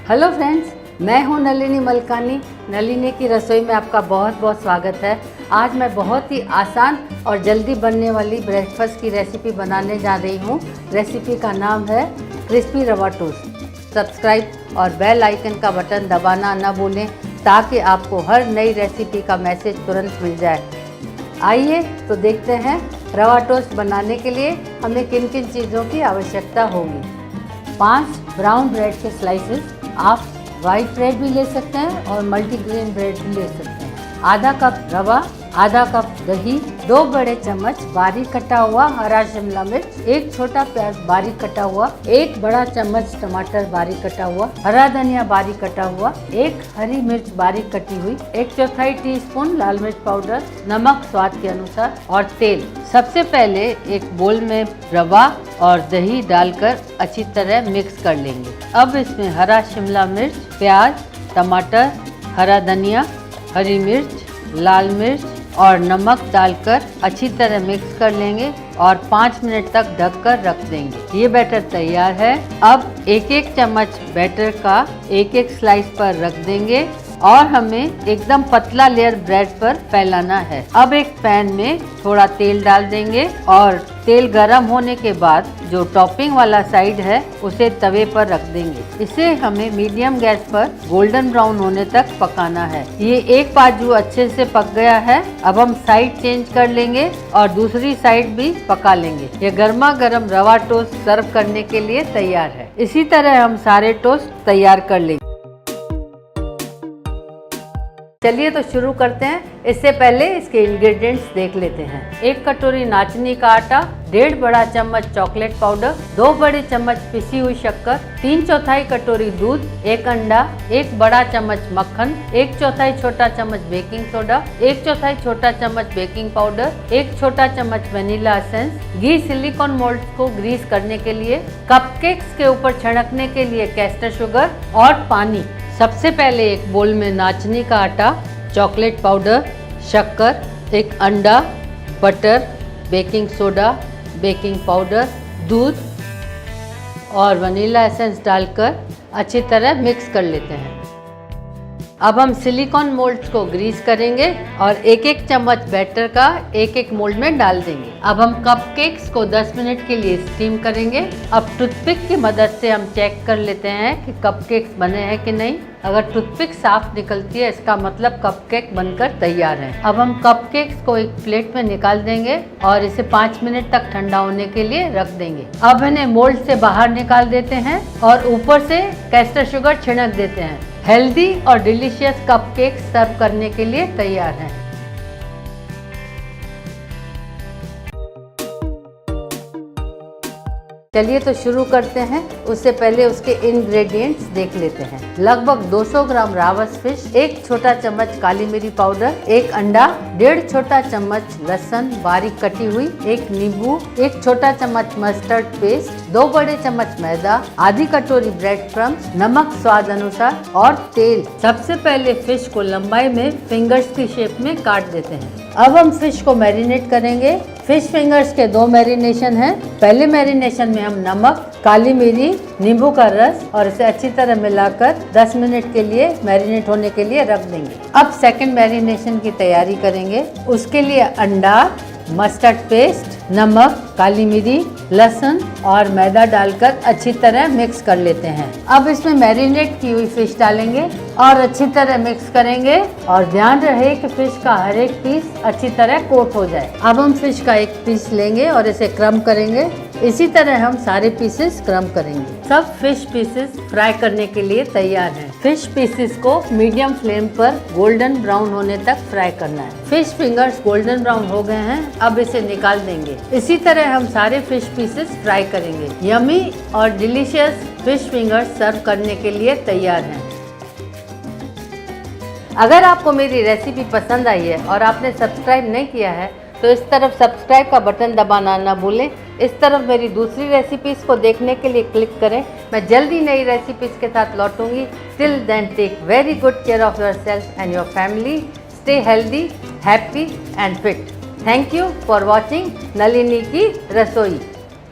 Hello friends, मैं हूं नलिनी मलकानी। नलिनी की रसोई में आपका बहुत बहुत स्वागत है। आज मैं बहुत ही आसान और जल्दी बनने वाली ब्रेकफास्ट की रेसिपी बनाने जा रही हूं। रेसिपी का नाम है क्रिस्पी रवा टोस्ट। सब्सक्राइब और बेल आइकन का बटन दबाना न भूलें ताकि आपको हर नई रेसिपी का मैसेज तुरंत मिल जाए। आइए तो देखते हैं रवा टोस्ट बनाने के लिए हमें किन किन चीज़ों की आवश्यकता होगी। 5 ब्राउन ब्रेड के स्लाइसेस, आप वाइट ब्रेड भी ले सकते हैं और मल्टीग्रेन ब्रेड भी ले सकते हैं। आधा कप रवा, आधा कप दही, 2 बड़े चम्मच बारीक कटा हुआ हरा शिमला मिर्च, 1 छोटा प्याज बारीक कटा हुआ, 1 बड़ा चम्मच टमाटर बारीक कटा हुआ, हरा धनिया बारीक कटा हुआ, 1 हरी मिर्च बारीक कटी हुई, 1/4 टीस्पून लाल मिर्च पाउडर, नमक स्वाद के अनुसार और तेल। सबसे पहले एक बोल में रवा और दही डालकर अच्छी तरह मिक्स कर लेंगे। अब इसमें हरा शिमला मिर्च, प्याज, टमाटर, हरा धनिया, हरी मिर्च, लाल मिर्च और नमक डालकर अच्छी तरह मिक्स कर लेंगे और 5 मिनट तक ढककर रख देंगे। ये बैटर तैयार है। अब 1-1 चम्मच बैटर का 1-1 स्लाइस पर रख देंगे और हमें एकदम पतला लेयर ब्रेड पर फैलाना है। अब एक पैन में थोड़ा तेल डाल देंगे और तेल गरम होने के बाद जो टॉपिंग वाला साइड है उसे तवे पर रख देंगे। इसे हमें मीडियम गैस पर गोल्डन ब्राउन होने तक पकाना है। ये एक बाजू अच्छे से पक गया है। अब हम साइड चेंज कर लेंगे और दूसरी साइड भी पका लेंगे। ये गर्मा गर्म रवा टोस्ट सर्व करने के लिए तैयार है। इसी तरह हम सारे टोस्ट तैयार कर लेंगे। चलिए तो शुरू करते हैं। इससे पहले इसके इंग्रेडिएंट्स देख लेते हैं। 1 कटोरी नाचनी का आटा, 1.5 बड़ा चम्मच चॉकलेट पाउडर, 2 बड़े चम्मच पिसी हुई शक्कर, 3/4 कटोरी दूध, 1 अंडा, 1 बड़ा चम्मच मक्खन, 1/4 छोटा चम्मच बेकिंग सोडा, 1/4 छोटा चम्मच बेकिंग पाउडर, 1 छोटा चम्मच वेनिला एसेंस, घी सिलिकॉन मोल्ड को ग्रीस करने के लिए, कपकेक्स के ऊपर छिड़कने के लिए कैस्टर शुगर और पानी। सबसे पहले एक बोल में नाचनी का आटा, चॉकलेट पाउडर, शक्कर, 1 अंडा, butter, baking soda, baking powder, दूध और वनीला एसेंस डालकर अच्छी तरह मिक्स कर लेते हैं। अब हम सिलिकॉन मोल्ड्स को ग्रीस करेंगे और 1-1 चम्मच बैटर का 1-1 मोल्ड में डाल देंगे। अब हम कपकेक्स को 10 मिनट के लिए स्टीम करेंगे। अब टूथपिक की मदद से हम चेक कर लेते हैं कि कपकेक्स बने हैं कि नहीं। अगर टूथपिक साफ निकलती है इसका मतलब कपकेक बनकर तैयार है। अब हम कपकेक्स को एक प्लेट में निकाल देंगे और इसे 5 मिनट तक ठंडा होने के लिए रख देंगे। अब इन्हें मोल्ड से बाहर निकाल देते हैं और ऊपर से कैस्टर शुगर छिड़क देते हैं। हेल्दी और डिलीशियस कपकेक्स सर्व करने के लिए तैयार हैं। चलिए तो शुरू करते हैं। उससे पहले उसके इंग्रेडिएंट्स देख लेते हैं। लगभग 200 ग्राम रावस फिश, 1 छोटा चम्मच काली मिरी पाउडर, 1 अंडा, 1.5 छोटा चम्मच लहसुन बारीक कटी हुई, 1 नींबू, 1 छोटा चम्मच मस्टर्ड पेस्ट, 2 बड़े चम्मच मैदा, आधी कटोरी ब्रेड क्रम्स, नमक स्वाद अनुसार और तेल। सबसे पहले फिश को लंबाई में फिंगर्स की शेप में काट देते हैं। अब हम फिश को मैरिनेट करेंगे। फिश फिंगर्स के 2 मैरिनेशन हैं। पहले मैरिनेशन में हम नमक, काली मिरी, नींबू का रस और इसे अच्छी तरह मिलाकर 10 मिनट के लिए मैरिनेट होने के लिए रख देंगे। अब सेकंड मैरिनेशन की तैयारी करेंगे। उसके लिए अंडा, मस्टर्ड पेस्ट, नमक, काली मिरी, लहसुन और मैदा डालकर अच्छी तरह मिक्स कर लेते हैं। अब इसमें मैरिनेट की हुई फिश डालेंगे और अच्छी तरह मिक्स करेंगे और ध्यान रहे कि फिश का हर एक पीस अच्छी तरह कोट हो जाए। अब हम फिश का एक पीस लेंगे और इसे क्रम करेंगे। इसी तरह हम सारे पीसेस क्रम करेंगे। सब फिश पीसेस फ्राई करने के लिए तैयार हैं। फिश पीसेस को मीडियम फ्लेम पर गोल्डन ब्राउन होने तक फ्राई करना है। फिश फिंगर्स गोल्डन ब्राउन हो गए हैं। अब इसे निकाल देंगे। इसी तरह हम सारे फिश पीसेस फ्राई करेंगे। यमी और डिलीशियस फिश फिंगर्स सर्व करने के लिए तैयार हैं। अगर आपको मेरी रेसिपी पसंद आई है और आपने सब्सक्राइब नहीं किया है तो इस तरफ सब्सक्राइब का बटन दबाना ना भूलें। इस तरफ मेरी दूसरी रेसिपीज़ को देखने के लिए क्लिक करें। मैं जल्दी नई रेसिपीज़ के साथ लौटूंगी। Till then take very good care of yourself and your family. Stay healthy, happy and fit. Thank you for watching Nalini की रसोई।